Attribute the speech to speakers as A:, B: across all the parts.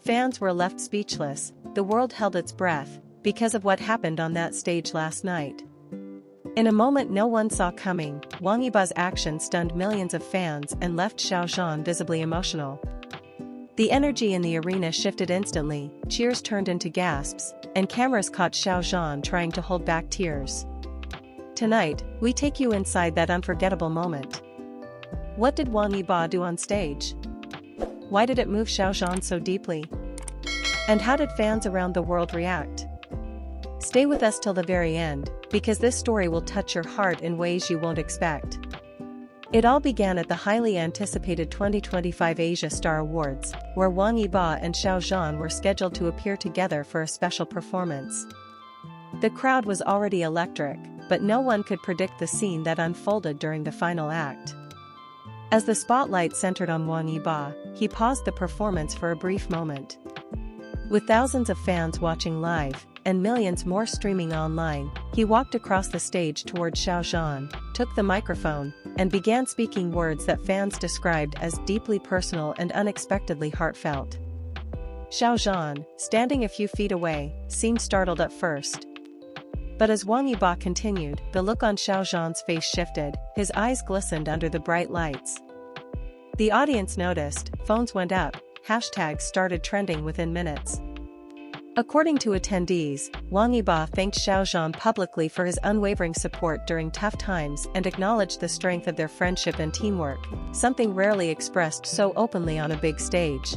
A: Fans were left speechless, the world held its breath, because of what happened on that stage last night. In a moment no one saw coming, Wang Yibo's action stunned millions of fans and left Xiao Zhan visibly emotional. The energy in the arena shifted instantly, cheers turned into gasps, and cameras caught Xiao Zhan trying to hold back tears. Tonight, we take you inside that unforgettable moment. What did Wang Yibo do on stage? Why did it move Xiao Zhan so deeply? And how did fans around the world react? Stay with us till the very end, because this story will touch your heart in ways you won't expect. It all began at the highly anticipated 2025 Asia Star Awards, where Wang Yibo and Xiao Zhan were scheduled to appear together for a special performance. The crowd was already electric, but no one could predict the scene that unfolded during the final act. As the spotlight centered on Wang Yibo, he paused the performance for a brief moment. With thousands of fans watching live, and millions more streaming online, he walked across the stage toward Xiao Zhan, took the microphone, and began speaking words that fans described as deeply personal and unexpectedly heartfelt. Xiao Zhan, standing a few feet away, seemed startled at first. But as Wang Yibo continued, the look on Xiao Zhan's face shifted, his eyes glistened under the bright lights. The audience noticed, phones went up, hashtags started trending within minutes. According to attendees, Wang Yibo thanked Xiao Zhan publicly for his unwavering support during tough times and acknowledged the strength of their friendship and teamwork, something rarely expressed so openly on a big stage.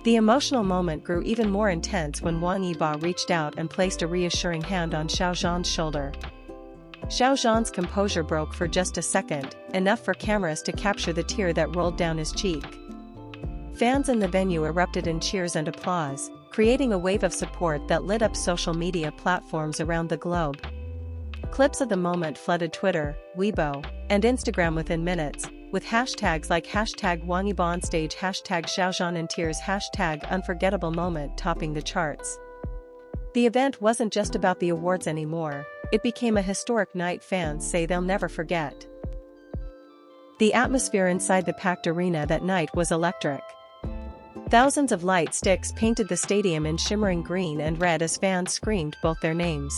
A: The emotional moment grew even more intense when Wang Yibo reached out and placed a reassuring hand on Xiao Zhan's shoulder. Xiao Zhan's composure broke for just a second, enough for cameras to capture the tear that rolled down his cheek. Fans in the venue erupted in cheers and applause, creating a wave of support that lit up social media platforms around the globe. Clips of the moment flooded Twitter, Weibo, and Instagram within minutes, with hashtags like hashtag Wang Yibo on stage, hashtag Xiao Zhan in tears, hashtag unforgettable moment topping the charts. The event wasn't just about the awards anymore, it became a historic night fans say they'll never forget. The atmosphere inside the packed arena that night was electric. Thousands of light sticks painted the stadium in shimmering green and red as fans screamed both their names.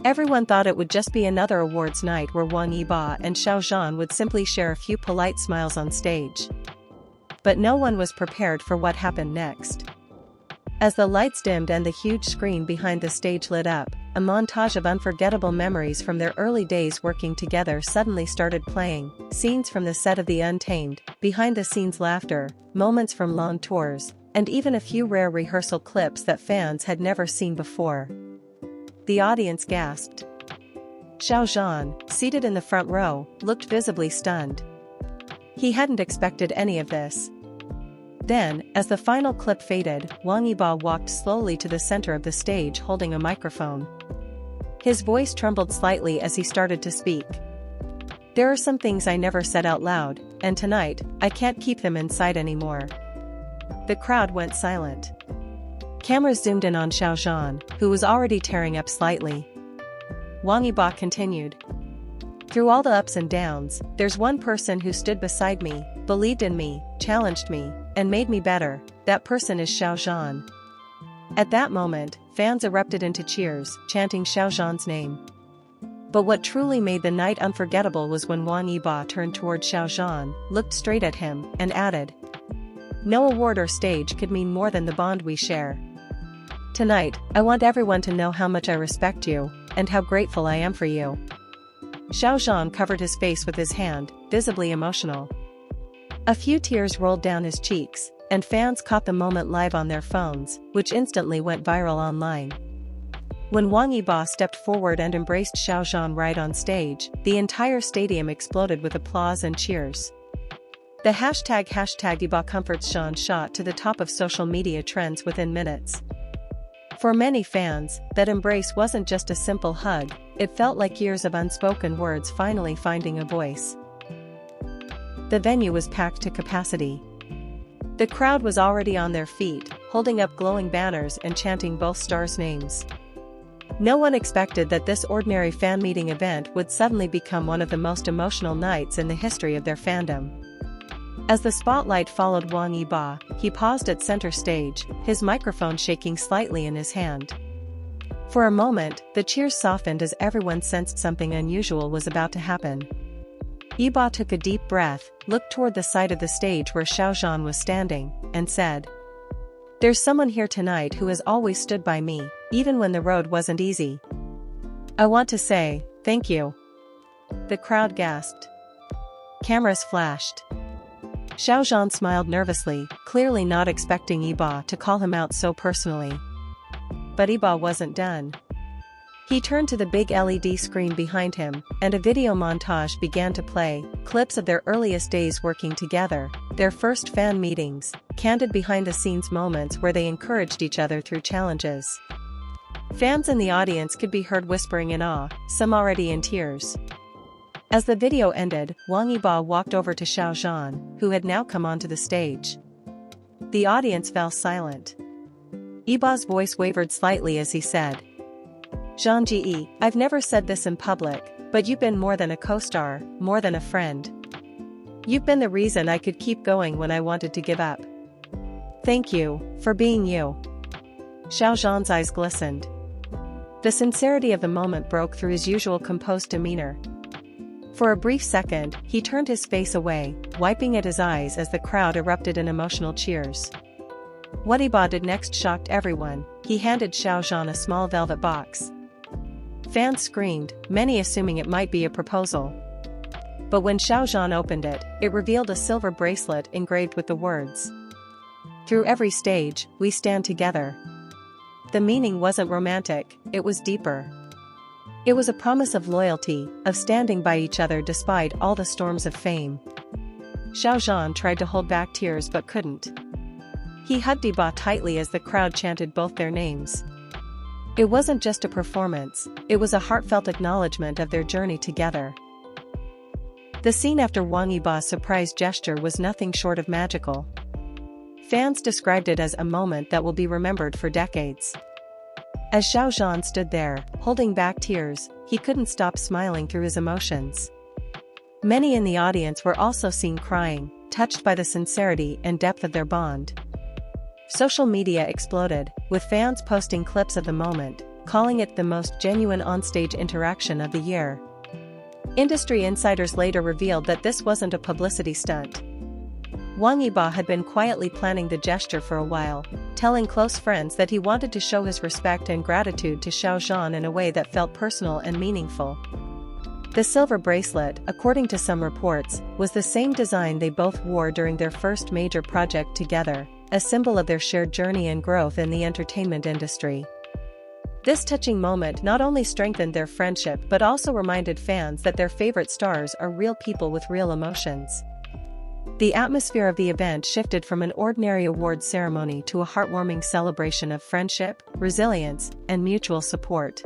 A: Everyone thought it would just be another awards night where Wang Yibo and Xiao Zhan would simply share a few polite smiles on stage. But no one was prepared for what happened next. As the lights dimmed and the huge screen behind the stage lit up, a montage of unforgettable memories from their early days working together suddenly started playing, scenes from the set of The Untamed, behind-the-scenes laughter, moments from long tours, and even a few rare rehearsal clips that fans had never seen before. The audience gasped. Xiao Zhan, seated in the front row, looked visibly stunned. He hadn't expected any of this. Then, as the final clip faded, Wang Yibo walked slowly to the center of the stage holding a microphone. His voice trembled slightly as he started to speak. "There are some things I never said out loud, and tonight, I can't keep them inside anymore." The crowd went silent. Cameras zoomed in on Xiao Zhan, who was already tearing up slightly. Wang Yibo continued. "Through all the ups and downs, there's one person who stood beside me, believed in me, challenged me, and made me better. That person is Xiao Zhan." At that moment, fans erupted into cheers, chanting Xiao Zhan's name. But what truly made the night unforgettable was when Wang Yibo turned toward Xiao Zhan, looked straight at him, and added, "No award or stage could mean more than the bond we share. Tonight, I want everyone to know how much I respect you, and how grateful I am for you." Xiao Zhan covered his face with his hand, visibly emotional. A few tears rolled down his cheeks, and fans caught the moment live on their phones, which instantly went viral online. When Wang Yibo stepped forward and embraced Xiao Zhan right on stage, the entire stadium exploded with applause and cheers. The hashtag Yibo comforts Zhan shot to the top of social media trends within minutes. For many fans, that embrace wasn't just a simple hug, it felt like years of unspoken words finally finding a voice. The venue was packed to capacity. The crowd was already on their feet, holding up glowing banners and chanting both stars' names. No one expected that this ordinary fan meeting event would suddenly become one of the most emotional nights in the history of their fandom. As the spotlight followed Wang Yibo, he paused at center stage, his microphone shaking slightly in his hand. For a moment, the cheers softened as everyone sensed something unusual was about to happen. Yibo took a deep breath, looked toward the side of the stage where Xiao Zhan was standing, and said, "There's someone here tonight who has always stood by me, even when the road wasn't easy. I want to say, thank you." The crowd gasped. Cameras flashed. Xiao Zhan smiled nervously, clearly not expecting Yibo to call him out so personally. But Yibo wasn't done. He turned to the big LED screen behind him, and a video montage began to play, clips of their earliest days working together, their first fan meetings, candid behind-the-scenes moments where they encouraged each other through challenges. Fans in the audience could be heard whispering in awe, some already in tears. As the video ended, Wang Yibo walked over to Xiao Zhan, who had now come onto the stage. The audience fell silent. Yibo's voice wavered slightly as he said, "Zhanji, I've never said this in public, but you've been more than a co-star, more than a friend. You've been the reason I could keep going when I wanted to give up. Thank you, for being you." Xiao Zhan's eyes glistened. The sincerity of the moment broke through his usual composed demeanor. For a brief second, he turned his face away, wiping at his eyes as the crowd erupted in emotional cheers. What Yibo did next shocked everyone. He handed Xiao Zhan a small velvet box. Fans screamed, many assuming it might be a proposal. But when Xiao Zhan opened it, it revealed a silver bracelet engraved with the words, "Through every stage, we stand together." The meaning wasn't romantic, it was deeper. It was a promise of loyalty, of standing by each other despite all the storms of fame. Xiao Zhan tried to hold back tears but couldn't. He hugged Yibo tightly as the crowd chanted both their names. It wasn't just a performance, it was a heartfelt acknowledgement of their journey together. The scene after Wang Yibo's surprise gesture was nothing short of magical. Fans described it as a moment that will be remembered for decades. As Xiao Zhan stood there, holding back tears, he couldn't stop smiling through his emotions. Many in the audience were also seen crying, touched by the sincerity and depth of their bond. Social media exploded, with fans posting clips of the moment, calling it the most genuine onstage interaction of the year. Industry insiders later revealed that this wasn't a publicity stunt. Wang Yibo had been quietly planning the gesture for a while, telling close friends that he wanted to show his respect and gratitude to Xiao Zhan in a way that felt personal and meaningful. The silver bracelet, according to some reports, was the same design they both wore during their first major project together, a symbol of their shared journey and growth in the entertainment industry. This touching moment not only strengthened their friendship but also reminded fans that their favorite stars are real people with real emotions. The atmosphere of the event shifted from an ordinary awards ceremony to a heartwarming celebration of friendship, resilience, and mutual support.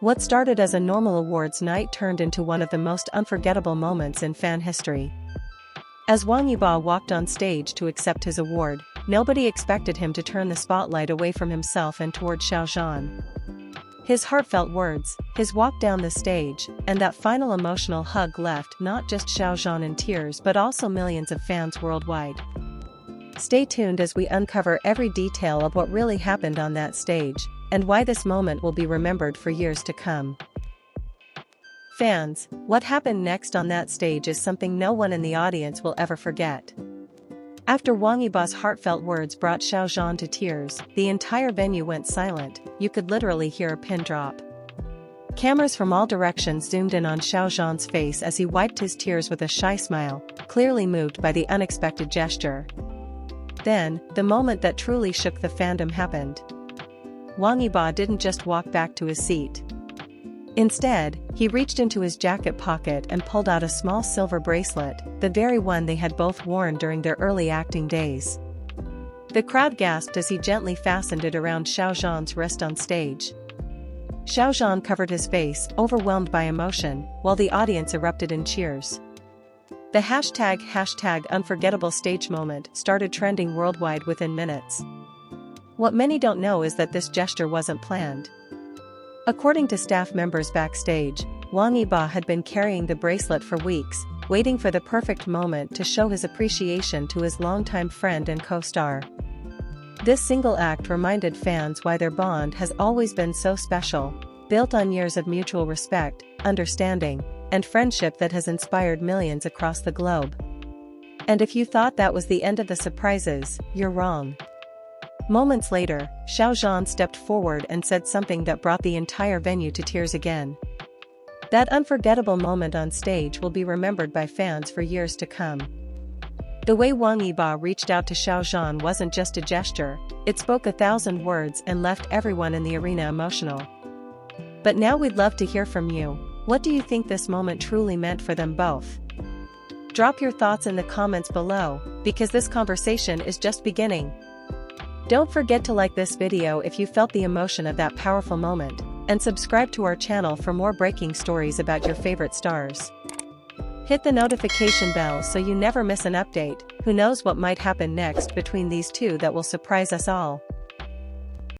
A: What started as a normal awards night turned into one of the most unforgettable moments in fan history. As Wang Yibo walked on stage to accept his award, nobody expected him to turn the spotlight away from himself and toward Xiao Zhan. His heartfelt words, his walk down the stage, and that final emotional hug left not just Xiao Zhan in tears but also millions of fans worldwide. Stay tuned as we uncover every detail of what really happened on that stage, and why this moment will be remembered for years to come. Fans, what happened next on that stage is something no one in the audience will ever forget. After Wang Yibo's heartfelt words brought Xiao Zhan to tears, the entire venue went silent. You could literally hear a pin drop. Cameras from all directions zoomed in on Xiao Zhan's face as he wiped his tears with a shy smile, clearly moved by the unexpected gesture. Then, the moment that truly shook the fandom happened. Wang Yibo didn't just walk back to his seat. Instead, he reached into his jacket pocket and pulled out a small silver bracelet, the very one they had both worn during their early acting days. The crowd gasped as he gently fastened it around Xiao Zhan's wrist on stage. Xiao Zhan covered his face, overwhelmed by emotion, while the audience erupted in cheers. The hashtag unforgettable stage moment started trending worldwide within minutes. What many don't know is that this gesture wasn't planned. According to staff members backstage, Wang Yibo had been carrying the bracelet for weeks, waiting for the perfect moment to show his appreciation to his longtime friend and co-star. This single act reminded fans why their bond has always been so special, built on years of mutual respect, understanding, and friendship that has inspired millions across the globe. And if you thought that was the end of the surprises, you're wrong. Moments later, Xiao Zhan stepped forward and said something that brought the entire venue to tears again. That unforgettable moment on stage will be remembered by fans for years to come. The way Wang Yibo reached out to Xiao Zhan wasn't just a gesture, it spoke 1,000 words and left everyone in the arena emotional. But now we'd love to hear from you. What do you think this moment truly meant for them both? Drop your thoughts in the comments below, because this conversation is just beginning. Don't forget to like this video if you felt the emotion of that powerful moment, and subscribe to our channel for more breaking stories about your favorite stars. Hit the notification bell so you never miss an update. Who knows what might happen next between these two that will surprise us all.